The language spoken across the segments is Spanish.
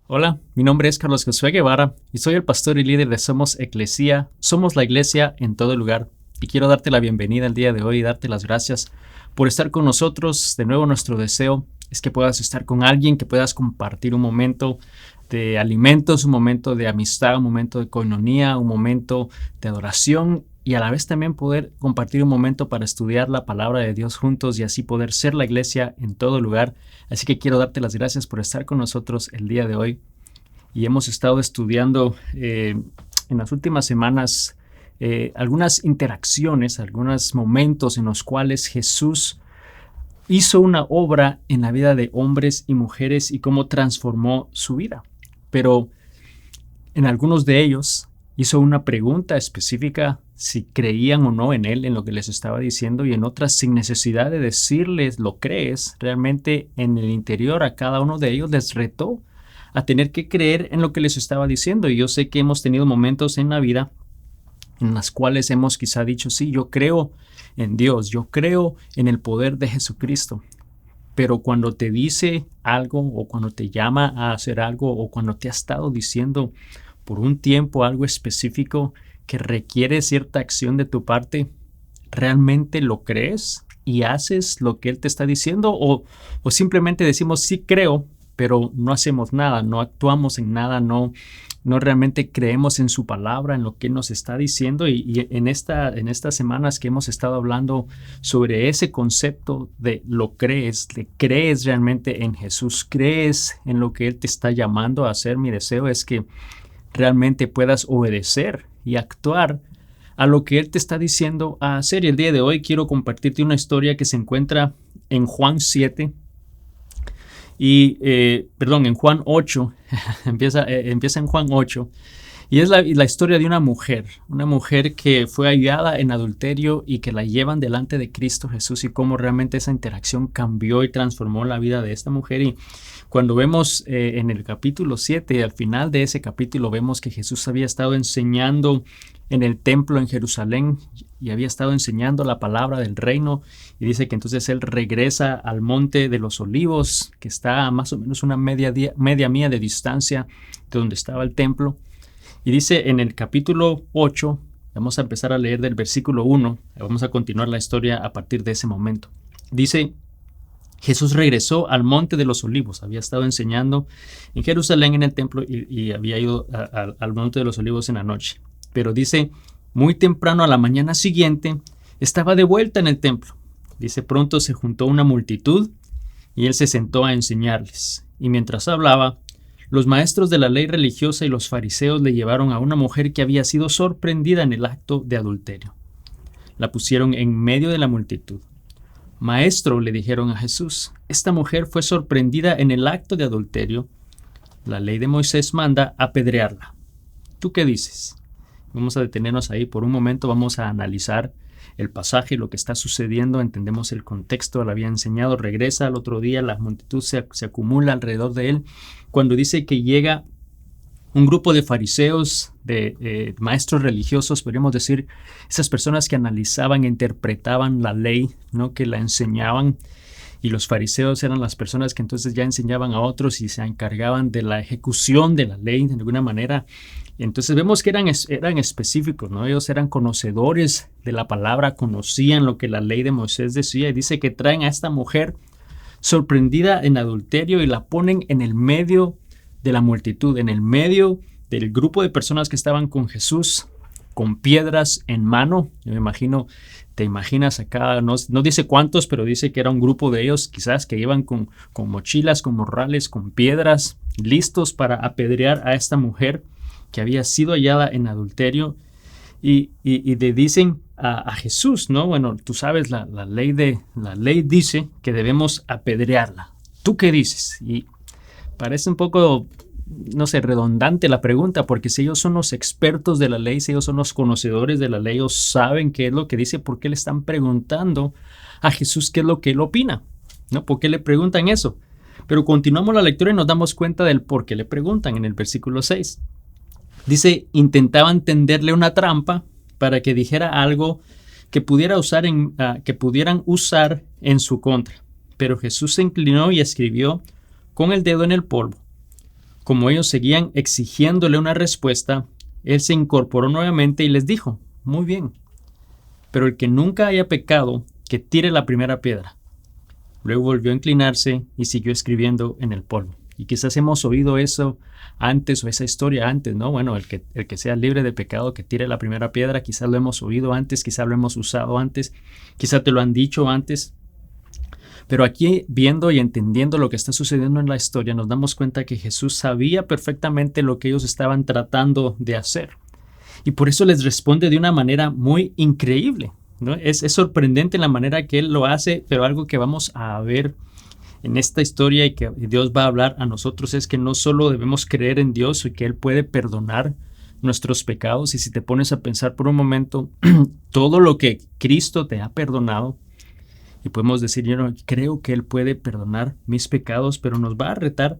Hola, mi nombre es Carlos Josué Guevara y soy el pastor y líder de Somos Eclesia. Somos la iglesia en todo lugar y quiero darte la bienvenida el día de hoy y darte las gracias por estar con nosotros. De nuevo, nuestro deseo es que puedas estar con alguien, que puedas compartir un momento de alimentos, un momento de amistad, un momento de coinonía, un momento de adoración y a la vez también poder compartir un momento para estudiar la palabra de Dios juntos y así poder ser la iglesia en todo lugar. Así que quiero darte las gracias por estar con nosotros el día de hoy. Y hemos estado estudiando en las últimas semanas algunas interacciones, algunos momentos en los cuales Jesús hizo una obra en la vida de hombres y mujeres y cómo transformó su vida. Pero en algunos de ellos hizo una pregunta específica si creían o no en él, en lo que les estaba diciendo, y en otras, sin necesidad de decirles lo crees, realmente en el interior a cada uno de ellos les retó a tener que creer en lo que les estaba diciendo. Y yo sé que hemos tenido momentos en la vida en las cuales hemos quizá dicho, sí, yo creo en Dios, yo creo en el poder de Jesucristo. Pero cuando te dice algo o cuando te llama a hacer algo o cuando te ha estado diciendo por un tiempo algo específico que requiere cierta acción de tu parte, ¿realmente lo crees y haces lo que Él te está diciendo? ¿O simplemente decimos, sí creo, pero no hacemos nada, no actuamos en nada, no realmente creemos en su palabra, en lo que Él nos está diciendo? Y en estas semanas que hemos estado hablando sobre ese concepto de lo crees, de crees realmente en Jesús, crees en lo que Él te está llamando a hacer. Mi deseo es que realmente puedas obedecer y actuar a lo que Él te está diciendo a hacer. Y el día de hoy quiero compartirte una historia que se encuentra en Juan 7 en Juan 8, empieza en Juan 8, y es la historia de una mujer que fue hallada en adulterio y que la llevan delante de Cristo Jesús y cómo realmente esa interacción cambió y transformó la vida de esta mujer. Y cuando vemos en el capítulo 7, al final de ese capítulo, vemos que Jesús había estado enseñando en el templo en Jerusalén y había estado enseñando la palabra del reino, y dice que entonces Él regresa al monte de los olivos, que está a más o menos una media milla de distancia de donde estaba el templo. Y dice en el capítulo 8, vamos a empezar a leer del versículo 1, vamos a continuar la historia a partir de ese momento. Dice: Jesús regresó al monte de los olivos, había estado enseñando en Jerusalén en el templo y había ido al monte de los olivos en la noche. Pero dice, muy temprano a la mañana siguiente, estaba de vuelta en el templo. Dice, pronto se juntó una multitud y Él se sentó a enseñarles. Y mientras hablaba, los maestros de la ley religiosa y los fariseos le llevaron a una mujer que había sido sorprendida en el acto de adulterio. La pusieron en medio de la multitud. Maestro, le dijeron a Jesús, esta mujer fue sorprendida en el acto de adulterio. La ley de Moisés manda apedrearla. ¿Tú qué dices? Vamos a detenernos ahí por un momento, vamos a analizar el pasaje, lo que está sucediendo, entendemos el contexto. Le había enseñado, regresa al otro día, la multitud se acumula alrededor de Él. Cuando dice que llega un grupo de fariseos, de maestros religiosos, podríamos decir, esas personas que analizaban e interpretaban la ley, ¿no? Que la enseñaban, y los fariseos eran las personas que entonces ya enseñaban a otros y se encargaban de la ejecución de la ley de alguna manera. Y entonces vemos que eran específicos, ¿no? Ellos eran conocedores de la palabra, conocían lo que la ley de Moisés decía, y dice que traen a esta mujer sorprendida en adulterio y la ponen en el medio de la multitud, en el medio del grupo de personas que estaban con Jesús, con piedras en mano. Yo me imagino, te imaginas acá, no dice cuántos, pero dice que era un grupo de ellos, quizás que iban con mochilas, con morrales, con piedras, listos para apedrear a esta mujer que había sido hallada en adulterio. Y le dicen a Jesús, ¿no? Bueno, tú sabes, la ley dice que debemos apedrearla. ¿Tú qué dices? Y parece un poco, no sé, redundante la pregunta, porque si ellos son los expertos de la ley, si ellos son los conocedores de la ley, ellos saben qué es lo que dice, ¿por qué le están preguntando a Jesús qué es lo que Él opina? ¿No? ¿Por qué le preguntan eso? Pero continuamos la lectura y nos damos cuenta del por qué le preguntan en el versículo 6. Dice, intentaban tenderle una trampa para que dijera algo que pudieran usar en su contra. Pero Jesús se inclinó y escribió con el dedo en el polvo. como ellos seguían exigiéndole una respuesta, él se incorporó nuevamente y les dijo: muy bien, pero el que nunca haya pecado, que tire la primera piedra. Luego volvió a inclinarse y siguió escribiendo en el polvo. Y quizás hemos oído eso antes, o esa historia antes, ¿no? Bueno, el que sea libre de pecado, que tire la primera piedra. Quizás lo hemos oído antes, quizás lo hemos usado antes, quizás te lo han dicho antes. Pero aquí, viendo y entendiendo lo que está sucediendo en la historia, nos damos cuenta que Jesús sabía perfectamente lo que ellos estaban tratando de hacer. Y por eso les responde de una manera muy increíble, ¿no? Es sorprendente la manera que Él lo hace, pero algo que vamos a ver en esta historia y que Dios va a hablar a nosotros es que no solo debemos creer en Dios y que Él puede perdonar nuestros pecados. Y si te pones a pensar por un momento, todo lo que Cristo te ha perdonado, y podemos decir: yo no creo que Él puede perdonar mis pecados, pero nos va a retar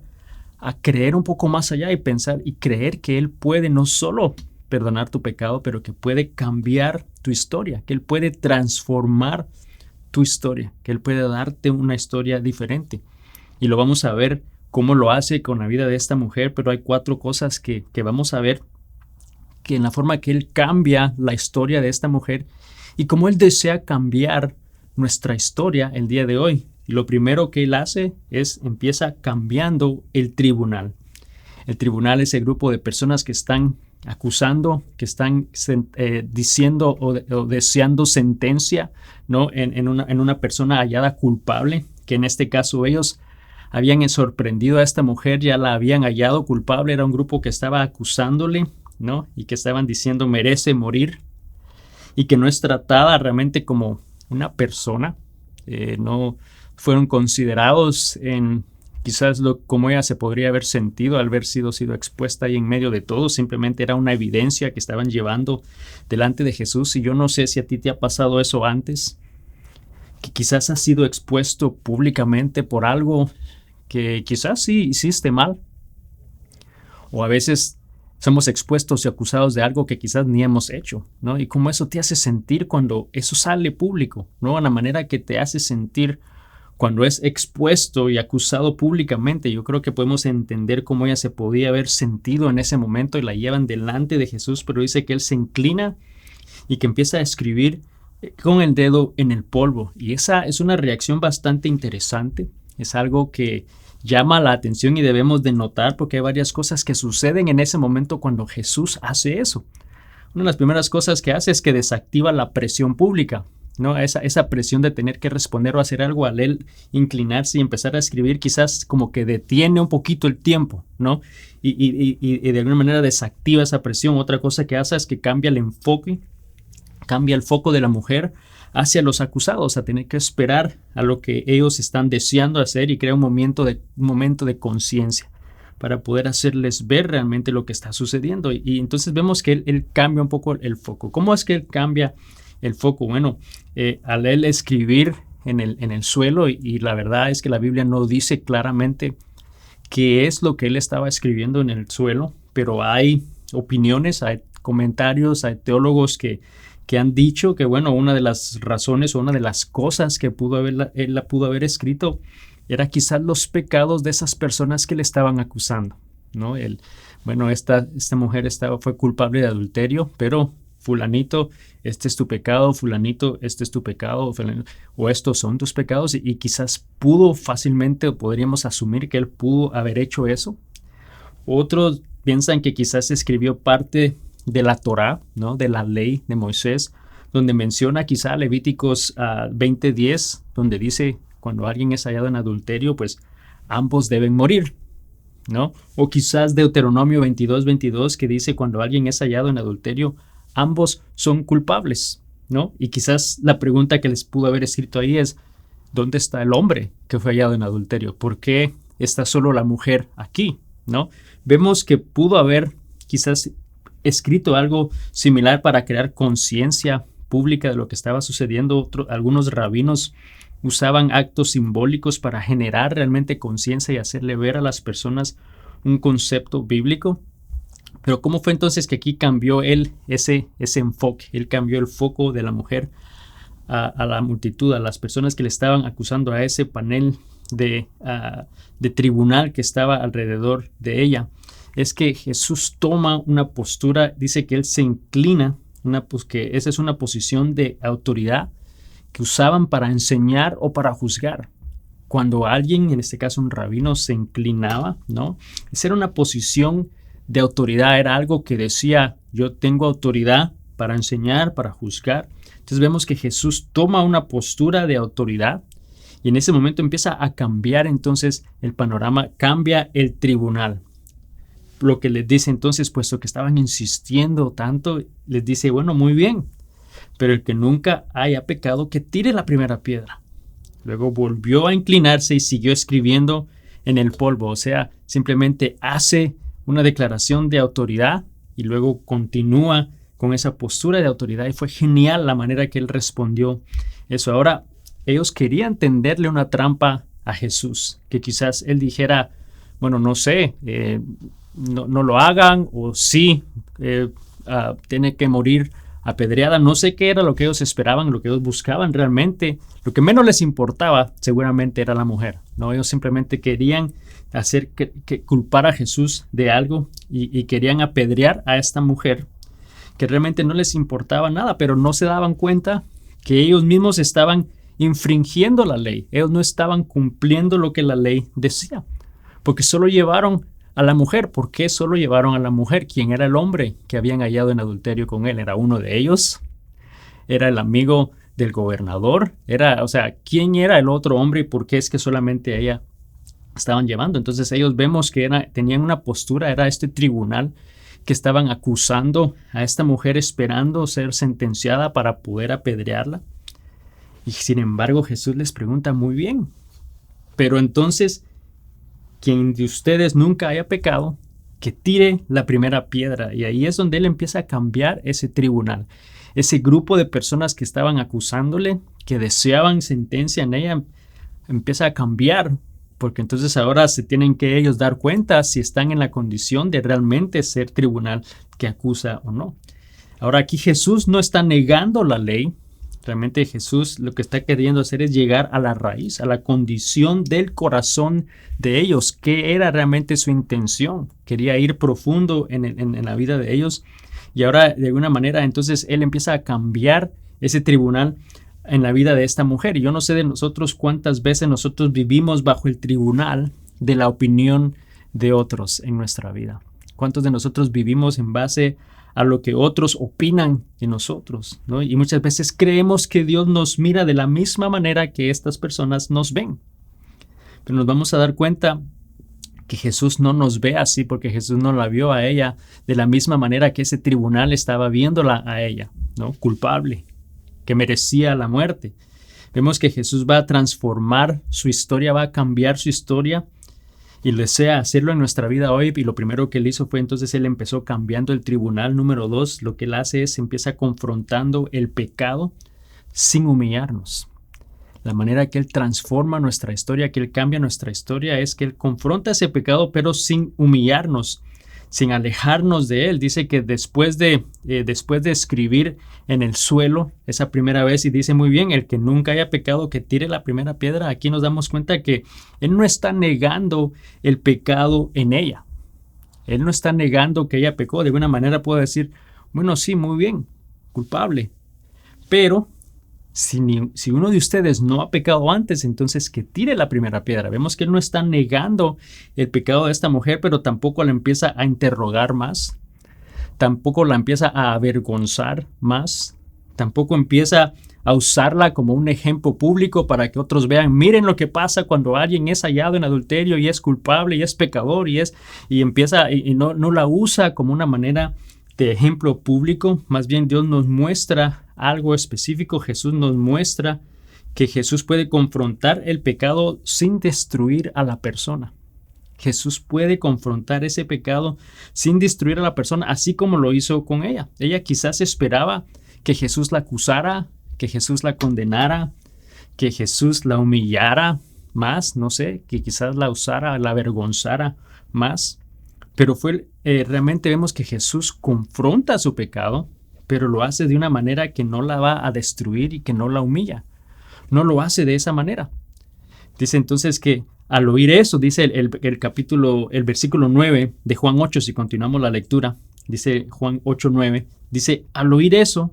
a creer un poco más allá y pensar y creer que Él puede no solo perdonar tu pecado, pero que puede cambiar tu historia, que Él puede transformar tu historia, que Él puede darte una historia diferente. Y lo vamos a ver cómo lo hace con la vida de esta mujer, pero hay 4 cosas que vamos a ver que en la forma que Él cambia la historia de esta mujer y cómo Él desea cambiar nuestra historia el día de hoy. Y lo primero que Él hace es empieza cambiando el tribunal. El tribunal es el grupo de personas que están acusando, que están diciendo o deseando sentencia, ¿no? en una persona hallada culpable, que en este caso ellos habían sorprendido a esta mujer, ya la habían hallado culpable. Era un grupo que estaba acusándole, ¿no? Y que estaban diciendo: merece morir, y que no es tratada realmente como una persona. No fueron considerados en quizás como ella se podría haber sentido al haber sido expuesta ahí en medio de todo. Simplemente era una evidencia que estaban llevando delante de Jesús. Y yo no sé si a ti te ha pasado eso antes, que quizás has sido expuesto públicamente por algo que quizás sí hiciste mal, o a veces somos expuestos y acusados de algo que quizás ni hemos hecho, ¿no? Y cómo eso te hace sentir cuando eso sale público, ¿no? La manera que te hace sentir cuando es expuesto y acusado públicamente. Yo creo que podemos entender cómo ella se podía haber sentido en ese momento, y la llevan delante de Jesús, pero dice que Él se inclina y que empieza a escribir con el dedo en el polvo. Y esa es una reacción bastante interesante. Es algo que llama la atención y debemos de notar, porque hay varias cosas que suceden en ese momento cuando Jesús hace eso. Una de las primeras cosas que hace es que desactiva la presión pública, ¿no? Esa presión de tener que responder o hacer algo. Al Él inclinarse y empezar a escribir, quizás como que detiene un poquito el tiempo, ¿no? Y de alguna manera desactiva esa presión. Otra cosa que hace es que cambia el enfoque, cambia el foco de la mujer hacia los acusados, a tener que esperar a lo que ellos están deseando hacer, y crea un momento de conciencia para poder hacerles ver realmente lo que está sucediendo. Y entonces vemos que él cambia un poco el foco. ¿Cómo es que Él cambia el foco? Bueno, al Él escribir en el suelo, y la verdad es que la Biblia no dice claramente qué es lo que Él estaba escribiendo en el suelo, pero hay opiniones, hay comentarios, hay teólogos que han dicho que, bueno, una de las razones o una de las cosas que él pudo haber escrito era quizás los pecados de esas personas que le estaban acusando, ¿no? Esta mujer fue culpable de adulterio, pero fulanito, este es tu pecado, fulanito, este es tu pecado, o estos son tus pecados. Y quizás pudo fácilmente, o podríamos asumir que Él pudo haber hecho eso. Otros piensan que quizás escribió parte de la Torá, ¿no? De la ley de Moisés, donde menciona quizá Levíticos 20:10, donde dice: cuando alguien es hallado en adulterio, pues ambos deben morir, ¿no? O quizás Deuteronomio 22:22, que dice: cuando alguien es hallado en adulterio, ambos son culpables, ¿no? Y quizás la pregunta que les pudo haber escrito ahí es: ¿dónde está el hombre que fue hallado en adulterio? ¿Por qué está solo la mujer aquí, ¿no? Vemos que pudo haber quizás escrito algo similar para crear conciencia pública de lo que estaba sucediendo. Algunos rabinos usaban actos simbólicos para generar realmente conciencia y hacerle ver a las personas un concepto bíblico. Pero ¿cómo fue entonces que aquí cambió Él ese enfoque? Él cambió el foco de la mujer a la multitud, a las personas que le estaban acusando, a ese panel de tribunal que estaba alrededor de ella. es que Jesús toma una postura, dice que Él se inclina, que esa es una posición de autoridad que usaban para enseñar o para juzgar. Cuando alguien, en este caso un rabino, se inclinaba, ¿no? Esa era una posición de autoridad, era algo que decía, yo tengo autoridad para enseñar, para juzgar. Entonces vemos que Jesús toma una postura de autoridad y en ese momento empieza a cambiar entonces el panorama, cambia el tribunal. Lo que les dice entonces, puesto que estaban insistiendo tanto, les dice, bueno, muy bien, pero el que nunca haya pecado, que tire la primera piedra. Luego volvió a inclinarse y siguió escribiendo en el polvo, o sea, simplemente hace una declaración de autoridad y luego continúa con esa postura de autoridad y fue genial la manera que él respondió eso. Ahora, ellos querían tenderle una trampa a Jesús, que quizás él dijera, bueno, no sé, no lo hagan o sí, tiene que morir apedreada. No sé qué era lo que ellos esperaban, lo que ellos buscaban realmente. Lo que menos les importaba seguramente era la mujer, ¿no? Ellos simplemente querían hacer que culpar a Jesús de algo y querían apedrear a esta mujer que realmente no les importaba nada, pero no se daban cuenta que ellos mismos estaban infringiendo la ley. Ellos no estaban cumpliendo lo que la ley decía, porque solo llevaron a la mujer. ¿Por qué solo llevaron a la mujer? ¿Quién era el hombre que habían hallado en adulterio con él? ¿Era uno de ellos? ¿Era el amigo del gobernador? ¿Quién era el otro hombre y por qué es que solamente a ella estaban llevando? Entonces ellos vemos que tenían una postura, era este tribunal que estaban acusando a esta mujer esperando ser sentenciada para poder apedrearla. Y sin embargo Jesús les pregunta, muy bien, pero entonces, quien de ustedes nunca haya pecado, que tire la primera piedra. Y ahí es donde él empieza a cambiar ese tribunal. Ese grupo de personas que estaban acusándole, que deseaban sentencia en ella, empieza a cambiar. Porque entonces ahora se tienen que ellos dar cuenta si están en la condición de realmente ser tribunal que acusa o no. Ahora aquí Jesús no está negando la ley. Realmente Jesús lo que está queriendo hacer es llegar a la raíz, a la condición del corazón de ellos. ¿Qué era realmente su intención? Quería ir profundo en la vida de ellos. Y ahora, de alguna manera, entonces él empieza a cambiar ese tribunal en la vida de esta mujer. Y yo no sé de nosotros cuántas veces nosotros vivimos bajo el tribunal de la opinión de otros en nuestra vida. ¿Cuántos de nosotros vivimos en base a lo que otros opinan de nosotros, ¿no? Y muchas veces creemos que Dios nos mira de la misma manera que estas personas nos ven. Pero nos vamos a dar cuenta que Jesús no nos ve así, porque Jesús no la vio a ella de la misma manera que ese tribunal estaba viéndola a ella, ¿no? Culpable, que merecía la muerte. Vemos que Jesús va a transformar su historia, va a cambiar su historia y desea hacerlo en nuestra vida hoy. Y lo primero que él hizo fue entonces él empezó cambiando el tribunal. Número 2, lo que él hace es empieza confrontando el pecado sin humillarnos. La manera que él transforma nuestra historia, que él cambia nuestra historia, es que él confronta ese pecado pero sin humillarnos, sin alejarnos de él. Dice que después de escribir en el suelo esa primera vez y dice muy bien, el que nunca haya pecado que tire la primera piedra. Aquí nos damos cuenta que él no está negando el pecado en ella. Él no está negando que ella pecó. De alguna manera puede decir, bueno, sí, muy bien, culpable. Pero si uno de ustedes no ha pecado antes, entonces que tire la primera piedra. Vemos que él no está negando el pecado de esta mujer, pero tampoco la empieza a interrogar más. Tampoco la empieza a avergonzar más. Tampoco empieza a usarla como un ejemplo público para que otros vean, miren lo que pasa cuando alguien es hallado en adulterio y es culpable y es pecador y no la usa como una manera de ejemplo público. Más bien Dios nos muestra algo específico. Jesús nos muestra que Jesús puede confrontar el pecado sin destruir a la persona. Jesús puede confrontar ese pecado sin destruir a la persona, así como lo hizo con ella. Ella quizás esperaba que Jesús la acusara, que Jesús la condenara, que Jesús la humillara más, no sé, que quizás la usara, la avergonzara más. Pero realmente vemos que Jesús confronta su pecado, pero lo hace de una manera que no la va a destruir y que no la humilla. No lo hace de esa manera. Dice entonces que Al oír eso, dice el versículo 9 de Juan 8, si continuamos la lectura, dice Juan 8:9, dice, al oír eso,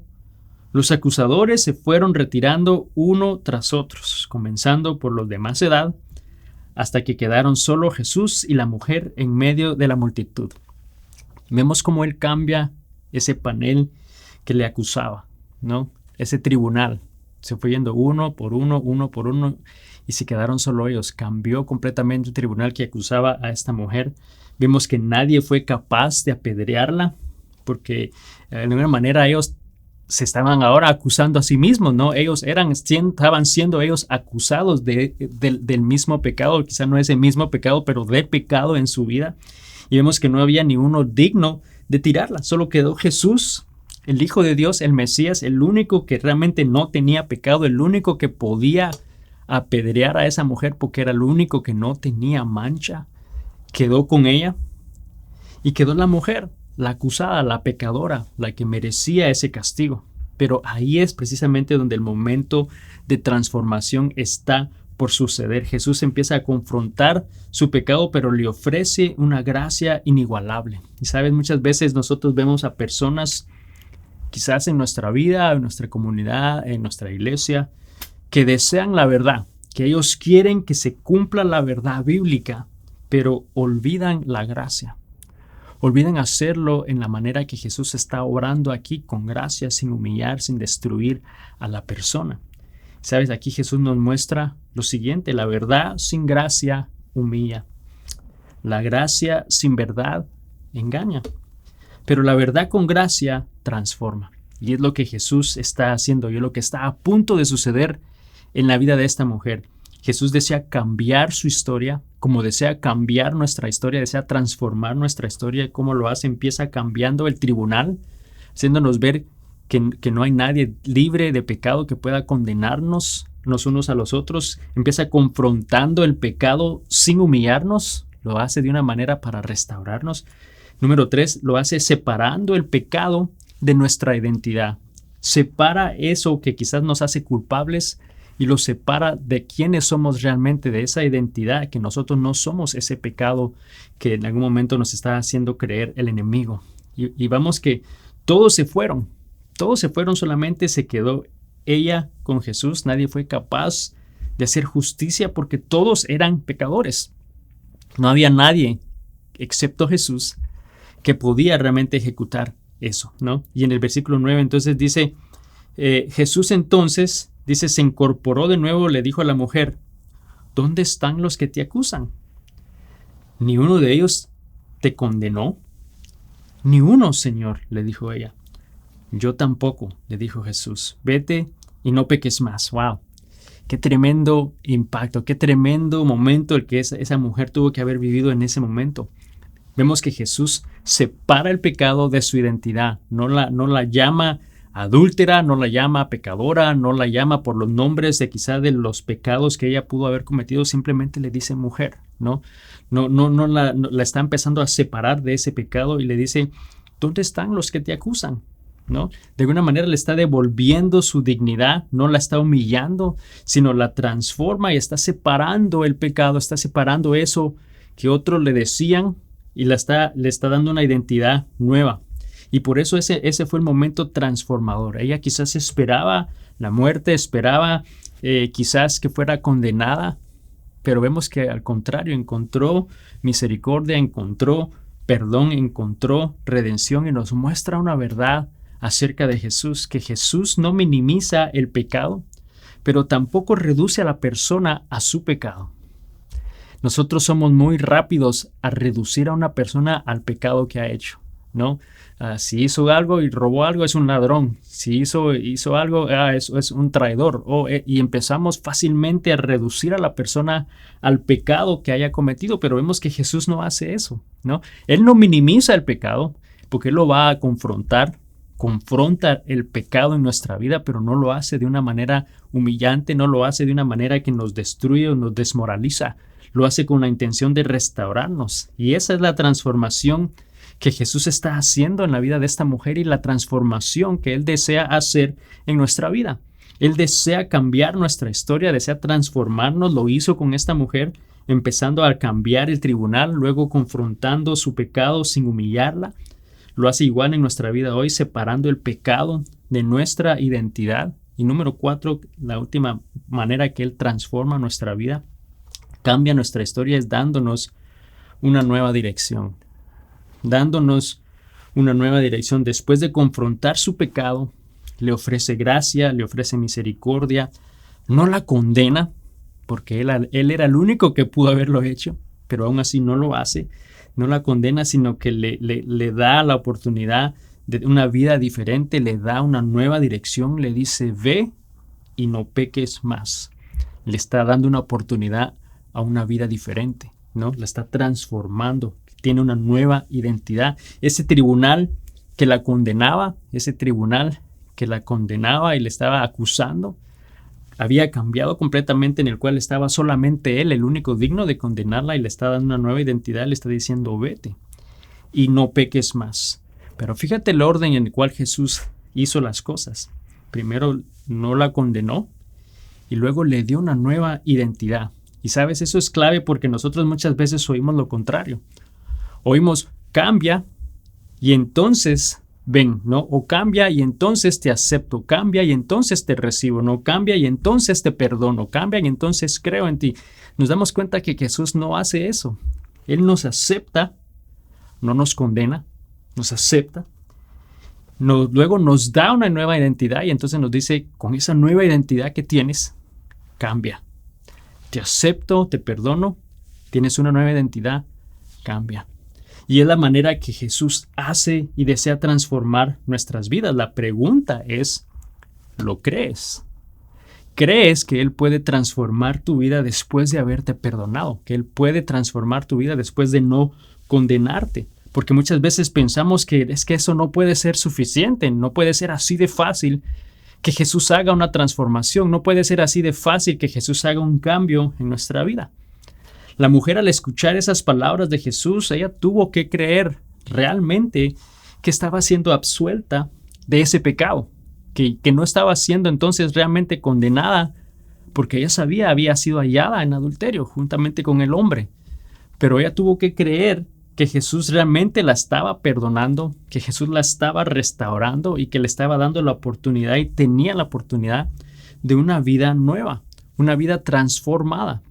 los acusadores se fueron retirando uno tras otros, comenzando por los de más edad, hasta que quedaron solo Jesús y la mujer en medio de la multitud. Vemos cómo él cambia ese panel que le acusaba, ¿no? Ese tribunal. Se fue yendo uno por uno, y se quedaron solo ellos. Cambió completamente el tribunal que acusaba a esta mujer. Vemos que nadie fue capaz de apedrearla, porque de alguna manera ellos se estaban ahora acusando a sí mismos, ¿no? Ellos estaban siendo ellos acusados del mismo pecado, quizá no ese mismo pecado, pero de pecado en su vida. Y vemos que no había ni uno digno de tirarla. Solo quedó Jesús, el Hijo de Dios, el Mesías, el único que realmente no tenía pecado, el único que podía apedrear a esa mujer porque era el único que no tenía mancha. Quedó con ella y quedó la mujer, la acusada, la pecadora, la que merecía ese castigo. Pero ahí es precisamente donde el momento de transformación está por suceder. Jesús empieza a confrontar su pecado, pero le ofrece una gracia inigualable. Y sabes, muchas veces nosotros vemos a personas, quizás en nuestra vida, en nuestra comunidad, en nuestra iglesia, que desean la verdad, que ellos quieren que se cumpla la verdad bíblica, pero olvidan la gracia. Olvidan hacerlo en la manera que Jesús está obrando aquí, con gracia, sin humillar, sin destruir a la persona. ¿Sabes? Aquí Jesús nos muestra lo siguiente: la verdad sin gracia humilla. La gracia sin verdad engaña. Pero la verdad con gracia transforma. Y es lo que Jesús está haciendo, y es lo que está a punto de suceder en la vida de esta mujer. Jesús desea cambiar su historia, como desea cambiar nuestra historia, desea transformar nuestra historia. ¿Cómo lo hace? Empieza cambiando el tribunal, haciéndonos ver que no hay nadie libre de pecado que pueda condenarnos los unos a los otros. Empieza confrontando el pecado sin humillarnos. Lo hace de una manera para restaurarnos. Número 3, lo hace separando el pecado de nuestra identidad. Separa eso que quizás nos hace culpables y lo separa de quiénes somos realmente, de esa identidad, que nosotros no somos ese pecado que en algún momento nos está haciendo creer el enemigo. Y vamos que todos se fueron, solamente se quedó ella con Jesús. Nadie fue capaz de hacer justicia porque todos eran pecadores. No había nadie, excepto Jesús, que podía realmente ejecutar eso, ¿no? Y en el versículo 9 entonces dice, Jesús entonces, dice, se incorporó de nuevo, le dijo a la mujer, ¿dónde están los que te acusan? ¿Ni uno de ellos te condenó? Ni uno, Señor, le dijo ella. Yo tampoco, le dijo Jesús. Vete y no peques más. ¡Wow! Qué tremendo impacto, qué tremendo momento el que esa mujer tuvo que haber vivido en ese momento. Vemos que Jesús separa el pecado de su identidad. No la llama adúltera, no la llama pecadora, no la llama por los nombres de quizá de los pecados que ella pudo haber cometido. Simplemente le dice mujer, ¿no? No la está empezando a separar de ese pecado y le dice, ¿dónde están los que te acusan? ¿No? De alguna manera le está devolviendo su dignidad, no la está humillando, sino la transforma y está separando el pecado, está separando eso que otros le decían y le está dando una identidad nueva. Y por eso ese fue el momento transformador. Ella quizás esperaba la muerte, esperaba quizás que fuera condenada, pero vemos que al contrario encontró misericordia, encontró perdón, encontró redención y nos muestra una verdad acerca de Jesús, que Jesús no minimiza el pecado, pero tampoco reduce a la persona a su pecado. Nosotros somos muy rápidos a reducir a una persona al pecado que ha hecho, ¿no? Si hizo algo y robó algo, es un ladrón. Si hizo algo, es un traidor. Y empezamos fácilmente a reducir a la persona al pecado que haya cometido, pero vemos que Jesús no hace eso, ¿no? Él no minimiza el pecado porque Él lo va a confronta el pecado en nuestra vida, pero no lo hace de una manera humillante, no lo hace de una manera que nos destruye o nos desmoraliza. Lo hace con la intención de restaurarnos. Y esa es la transformación que Jesús está haciendo en la vida de esta mujer y la transformación que Él desea hacer en nuestra vida. Él desea cambiar nuestra historia, desea transformarnos, lo hizo con esta mujer empezando a cambiar el tribunal, luego confrontando su pecado sin humillarla. Lo hace igual en nuestra vida hoy, separando el pecado de nuestra identidad. Y número 4, la última manera que Él transforma nuestra vida, cambia nuestra historia, es dándonos una nueva dirección. Dándonos una nueva dirección. Después de confrontar su pecado, le ofrece gracia, le ofrece misericordia, no la condena, porque él era el único que pudo haberlo hecho, pero aún así no lo hace, no la condena, sino que le da la oportunidad de una vida diferente, le da una nueva dirección, le dice, ve y no peques más. Le está dando una oportunidad a una vida diferente, ¿no? La está transformando, tiene una nueva identidad. Ese tribunal que la condenaba, y le estaba acusando, había cambiado completamente, en el cual estaba solamente él, el único digno de condenarla, y le está dando una nueva identidad, le está diciendo, vete y no peques más. Pero fíjate el orden en el cual Jesús hizo las cosas. Primero no la condenó y luego le dio una nueva identidad. Y sabes, eso es clave porque nosotros muchas veces oímos lo contrario. Oímos, cambia y entonces ven, ¿no? O cambia y entonces te acepto, cambia y entonces te recibo, no cambia y entonces te perdono, cambia y entonces creo en ti. Nos damos cuenta que Jesús no hace eso. Él nos acepta, no nos condena, nos acepta, luego nos da una nueva identidad y entonces nos dice, con esa nueva identidad que tienes, cambia. Te acepto, te perdono, tienes una nueva identidad, cambia. Y es la manera que Jesús hace y desea transformar nuestras vidas. La pregunta es, ¿lo crees? ¿Crees que Él puede transformar tu vida después de haberte perdonado? ¿Que Él puede transformar tu vida después de no condenarte? Porque muchas veces pensamos que es que eso no puede ser suficiente, no puede ser así de fácil que Jesús haga una transformación, no puede ser así de fácil que Jesús haga un cambio en nuestra vida. La mujer, al escuchar esas palabras de Jesús, ella tuvo que creer realmente que estaba siendo absuelta de ese pecado, que no estaba siendo entonces realmente condenada, porque ella sabía, había sido hallada en adulterio juntamente con el hombre. Pero ella tuvo que creer que Jesús realmente la estaba perdonando, que Jesús la estaba restaurando y que le estaba dando la oportunidad y tenía la oportunidad de una vida nueva, una vida transformada.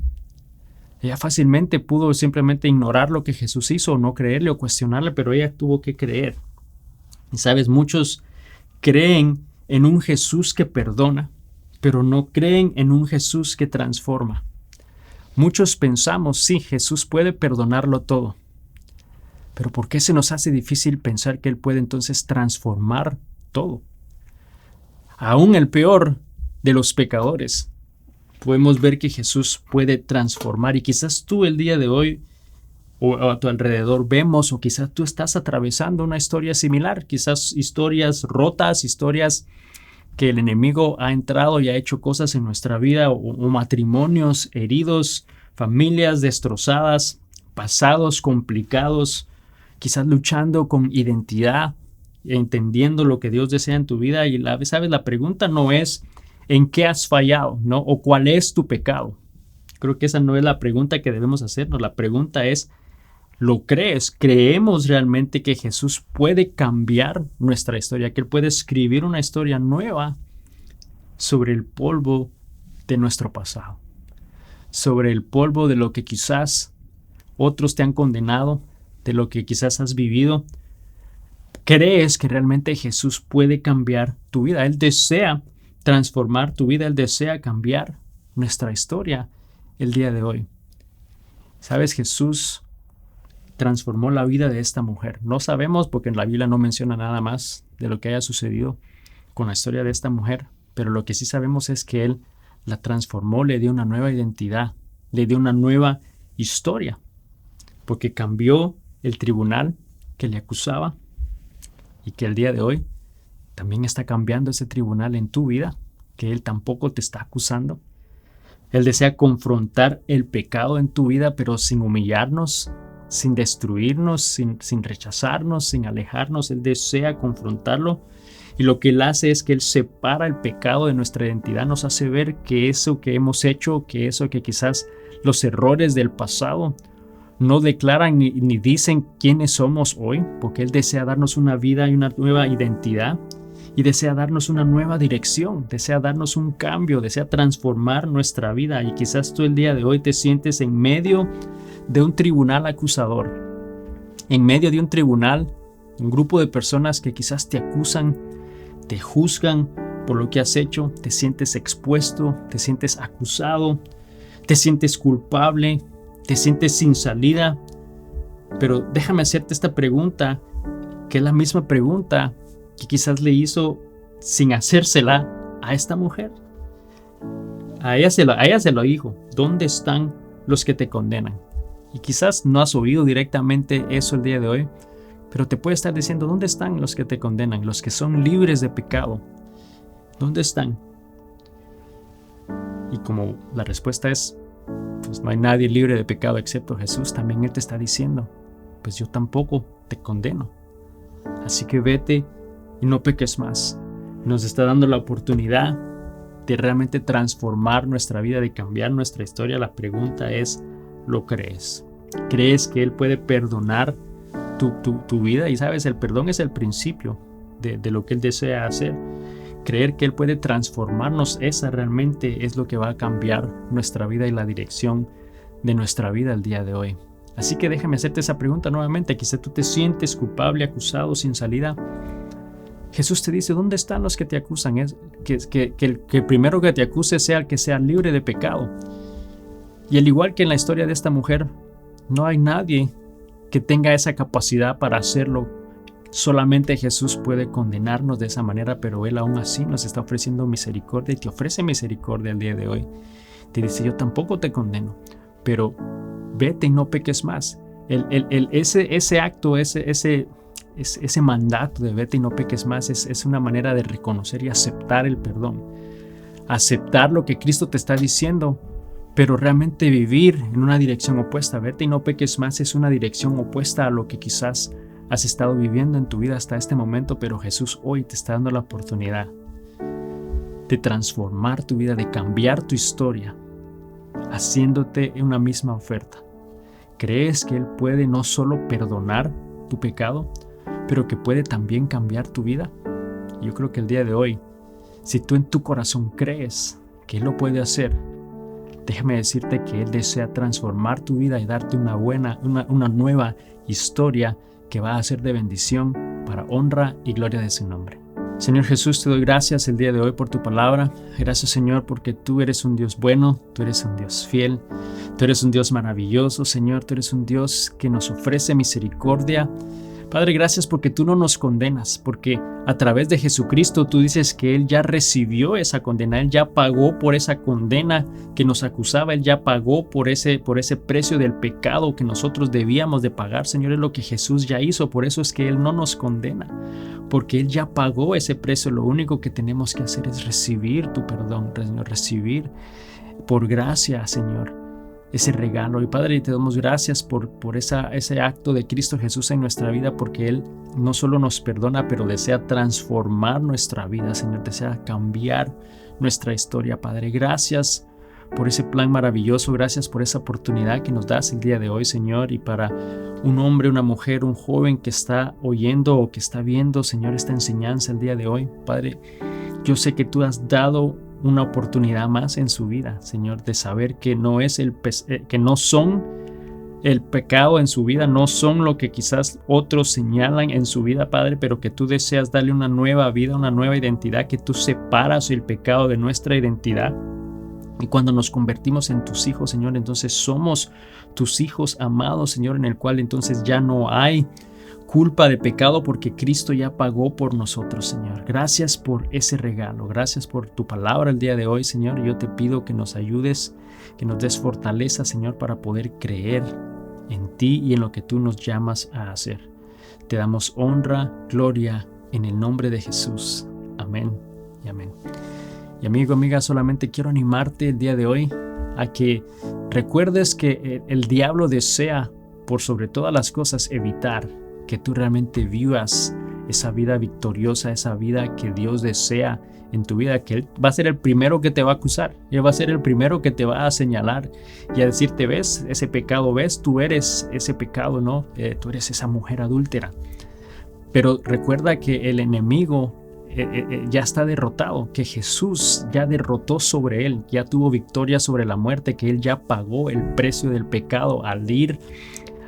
Ella fácilmente pudo simplemente ignorar lo que Jesús hizo o no creerle o cuestionarle, pero ella tuvo que creer. Y sabes, muchos creen en un Jesús que perdona, pero no creen en un Jesús que transforma. Muchos pensamos, sí, Jesús puede perdonarlo todo. Pero ¿por qué se nos hace difícil pensar que Él puede entonces transformar todo? Aún el peor de los pecadores, podemos ver que Jesús puede transformar. Y quizás tú el día de hoy o a tu alrededor vemos, o quizás tú estás atravesando una historia similar, quizás historias rotas, historias que el enemigo ha entrado y ha hecho cosas en nuestra vida, o matrimonios heridos, familias destrozadas, pasados complicados, quizás luchando con identidad, entendiendo lo que Dios desea en tu vida. Y sabes, la pregunta no es en qué has fallado, ¿no? O cuál es tu pecado. Creo que esa no es la pregunta que debemos hacernos. La pregunta es, ¿lo crees? ¿Creemos realmente que Jesús puede cambiar nuestra historia? Que Él puede escribir una historia nueva sobre el polvo de nuestro pasado, sobre el polvo de lo que quizás otros te han condenado, de lo que quizás has vivido. ¿Crees que realmente Jesús puede cambiar tu vida? Él desea transformar tu vida, Él desea cambiar nuestra historia el día de hoy. ¿Sabes? Jesús transformó la vida de esta mujer. No sabemos porque en la Biblia no menciona nada más de lo que haya sucedido con la historia de esta mujer, pero lo que sí sabemos es que Él la transformó, le dio una nueva identidad, le dio una nueva historia, porque cambió el tribunal que le acusaba y que el día de hoy también está cambiando ese tribunal en tu vida, que Él tampoco te está acusando. Él desea confrontar el pecado en tu vida, pero sin humillarnos, sin destruirnos, sin rechazarnos, sin alejarnos. Él desea confrontarlo Y lo que Él hace es que Él separa el pecado de nuestra identidad, nos hace ver que eso que hemos hecho, que eso que quizás los errores del pasado no declaran ni dicen quiénes somos hoy, porque Él desea darnos una vida y una nueva identidad y desea darnos una nueva dirección, desea darnos un cambio, desea transformar nuestra vida. Y quizás tú el día de hoy te sientes en medio de un tribunal acusador, en medio de un tribunal, un grupo de personas que quizás te acusan, te juzgan por lo que has hecho, te sientes expuesto, te sientes acusado, te sientes culpable, te sientes sin salida. Pero déjame hacerte esta pregunta, que es la misma pregunta que quizás le hizo sin hacérsela a esta mujer. A ella se lo dijo: ¿dónde están los que te condenan? Y quizás no has oído directamente eso el día de hoy, pero te puede estar diciendo: ¿dónde están los que te condenan? Los que son libres de pecado. ¿Dónde están? Y como la respuesta es, pues no hay nadie libre de pecado excepto Jesús, también Él te está diciendo: pues yo tampoco te condeno. Así que vete y no peques más. Nos está dando la oportunidad de realmente transformar nuestra vida, de cambiar nuestra historia. La pregunta es: ¿lo crees? ¿Crees que Él puede perdonar tu vida? Y sabes, el perdón es el principio de lo que Él desea hacer. Creer que Él puede transformarnos, esa realmente es lo que va a cambiar nuestra vida y la dirección de nuestra vida el día de hoy. Así que déjame hacerte esa pregunta nuevamente. Quizá tú te sientes culpable, acusado, sin salida. Jesús te dice: ¿dónde están los que te acusan? Que el primero que te acuse sea el que sea libre de pecado. Y al igual que en la historia de esta mujer, no hay nadie que tenga esa capacidad para hacerlo. Solamente Jesús puede condenarnos de esa manera, pero Él aún así nos está ofreciendo misericordia y te ofrece misericordia el día de hoy. Te dice: yo tampoco te condeno, pero vete y no peques más. Ese acto, ese mandato de vete y no peques más es una manera de reconocer y aceptar el perdón. Aceptar lo que Cristo te está diciendo, pero realmente vivir en una dirección opuesta. Vete y no peques más es una dirección opuesta a lo que quizás has estado viviendo en tu vida hasta este momento, pero Jesús hoy te está dando la oportunidad de transformar tu vida, de cambiar tu historia, haciéndote una misma oferta. ¿Crees que Él puede no solo perdonar tu pecado, pero que puede también cambiar tu vida? Yo creo que el día de hoy, si tú en tu corazón crees que Él lo puede hacer, déjame decirte que Él desea transformar tu vida y darte una nueva historia que va a ser de bendición para honra y gloria de su nombre. Señor Jesús, te doy gracias el día de hoy por tu palabra. Gracias, Señor, porque tú eres un Dios bueno, tú eres un Dios fiel, tú eres un Dios maravilloso, Señor, tú eres un Dios que nos ofrece misericordia. Padre, gracias porque tú no nos condenas, porque a través de Jesucristo tú dices que Él ya recibió esa condena, Él ya pagó por esa condena que nos acusaba, Él ya pagó por ese precio del pecado que nosotros debíamos de pagar, Señor, es lo que Jesús ya hizo. Por eso es que Él no nos condena, porque Él ya pagó ese precio. Lo único que tenemos que hacer es recibir tu perdón, Señor, recibir por gracia, Señor, ese regalo. Y Padre, te damos gracias por ese acto de Cristo Jesús en nuestra vida, porque Él no solo nos perdona, pero desea transformar nuestra vida, Señor, desea cambiar nuestra historia. Padre, gracias por ese plan maravilloso, gracias por esa oportunidad que nos das el día de hoy, Señor. Y para un hombre, una mujer, un joven que está oyendo o que está viendo, Señor, esta enseñanza el día de hoy, Padre, yo sé que tú has dado una oportunidad más en su vida, Señor, de saber que que no son el pecado en su vida, no son lo que quizás otros señalan en su vida, Padre, pero que tú deseas darle una nueva vida, una nueva identidad, que tú separas el pecado de nuestra identidad. Y cuando nos convertimos en tus hijos, Señor, entonces somos tus hijos amados, Señor, en el cual entonces ya no hay culpa de pecado, porque Cristo ya pagó por nosotros, Señor. Gracias por ese regalo, gracias por tu palabra el día de hoy, Señor. Yo te pido que nos ayudes, que nos des fortaleza, Señor, para poder creer en ti y en lo que tú nos llamas a hacer. Te damos honra, gloria, en el nombre de Jesús. Amén y amén. Y amigo, amiga, solamente quiero animarte el día de hoy a que recuerdes que el diablo desea, por sobre todas las cosas, evitar que tú realmente vivas esa vida victoriosa, esa vida que Dios desea en tu vida, que Él va a ser el primero que te va a acusar, Él va a ser el primero que te va a señalar y a decirte, ves ese pecado, ves, tú eres ese pecado, ¿no? Tú eres esa mujer adúltera. Pero recuerda que el enemigo ya está derrotado, que Jesús ya derrotó sobre él, ya tuvo victoria sobre la muerte, que Él ya pagó el precio del pecado al ir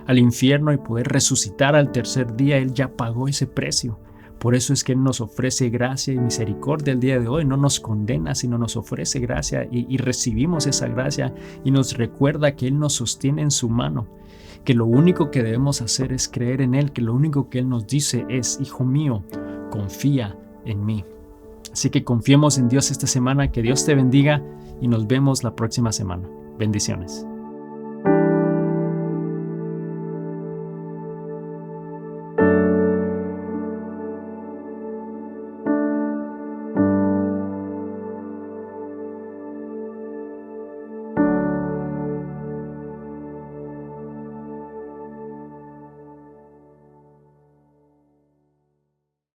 al infierno y poder resucitar al tercer día. Él ya pagó ese precio. Por eso es que Él nos ofrece gracia y misericordia el día de hoy. No nos condena, sino nos ofrece gracia y recibimos esa gracia y nos recuerda que Él nos sostiene en su mano, que lo único que debemos hacer es creer en Él, que lo único que Él nos dice es, hijo mío, confía en mí. Así que confiemos en Dios esta semana, que Dios te bendiga y nos vemos la próxima semana. Bendiciones.